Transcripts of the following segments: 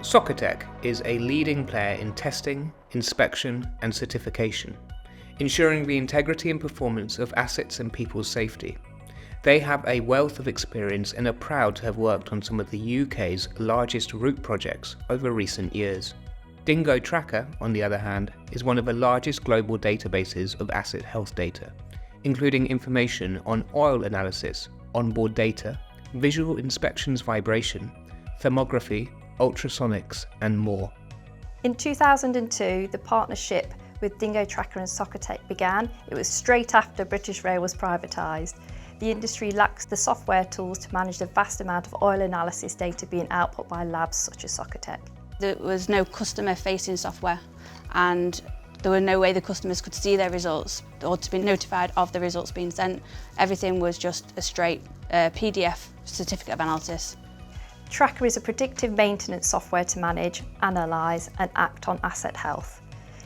SOCOTEC is a leading player in testing, inspection and certification, ensuring the integrity and performance of assets and people's safety. They have a wealth of experience and are proud to have worked on some of the UK's largest route projects over recent years. Dingo Trakka, on the other hand, is one of the largest global databases of asset health data, including information on oil analysis, onboard data, visual inspections vibration, thermography, ultrasonics and more. In 2002, the partnership with Dingo Trakka and SOCOTEC began. It was straight after British Rail was privatised. The industry lacks the software tools to manage the vast amount of oil analysis data being output by labs such as SOCOTEC. There was no customer-facing software and there was no way the customers could see their results or to be notified of the results being sent. Everything was just a straight PDF certificate of analysis. Trakka is a predictive maintenance software to manage, analyse and act on asset health.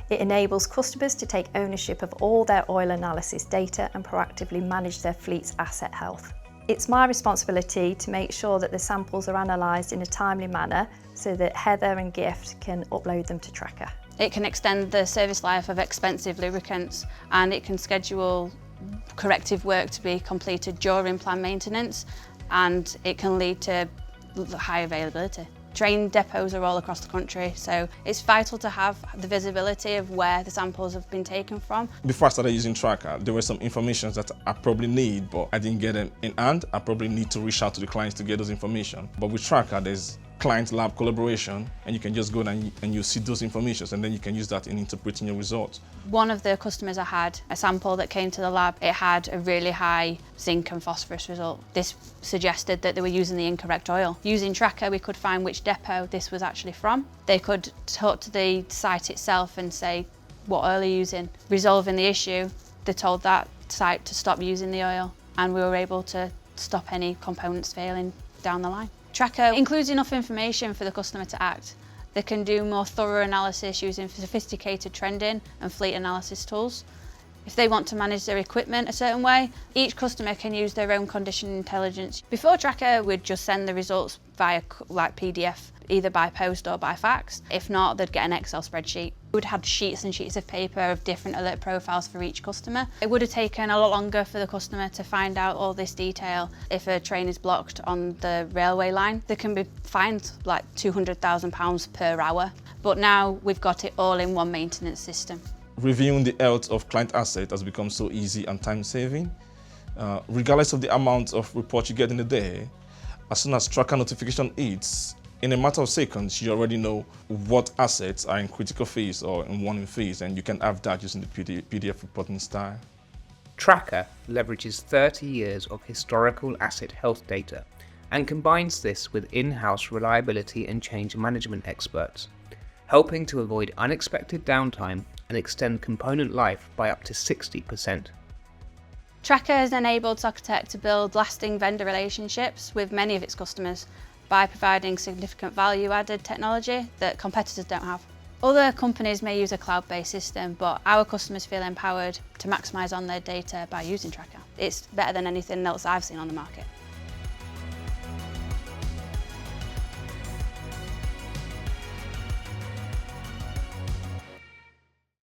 It enables customers to take ownership of all their oil analysis data and proactively manage their fleet's asset health. It's my responsibility to make sure that the samples are analysed in a timely manner so that Heather and Gift can upload them to Trakka. It can extend the service life of expensive lubricants and it can schedule corrective work to be completed during planned maintenance, and it can lead to high availability. Train depots are all across the country, so it's vital to have the visibility of where the samples have been taken from. Before I started using Trakka, there were some information that I probably need, but I didn't get them in hand. I probably need to reach out to the clients to get those information. But with Trakka, there's client-lab collaboration, and you can just go and you see those information, and then you can use that in interpreting your results. One of the customers I had, a sample that came to the lab, it had a really high zinc and phosphorus result. This suggested that they were using the incorrect oil. Using Trakka, we could find which depot this was actually from. They could talk to the site itself and say, what oil are you using? Resolving the issue, they told that site to stop using the oil, and we were able to stop any components failing down the line. Trakka includes enough information for the customer to act. They can do more thorough analysis using sophisticated trending and fleet analysis tools. If they want to manage their equipment a certain way, each customer can use their own condition intelligence. Before Trakka, we'd just send the results via PDF, either by post or by fax. If not, they'd get an Excel spreadsheet. We'd have sheets and sheets of paper of different alert profiles for each customer. It would have taken a lot longer for the customer to find out all this detail. If a train is blocked on the railway line, they can be fined like £200,000 per hour. But now we've got it all in one maintenance system. Reviewing the health of client asset has become so easy and time-saving. Regardless of the amount of reports you get in a day, as soon as Trakka notification hits, in a matter of seconds, you already know what assets are in critical phase or in warning phase, and you can have that using the PDF reporting style. Trakka leverages 30 years of historical asset health data and combines this with in-house reliability and change management experts, helping to avoid unexpected downtime and extend component life by up to 60%. Trakka has enabled SOCOTEC to build lasting vendor relationships with many of its customers by providing significant value-added technology that competitors don't have. Other companies may use a cloud-based system, but our customers feel empowered to maximise on their data by using Trakka. It's better than anything else I've seen on the market.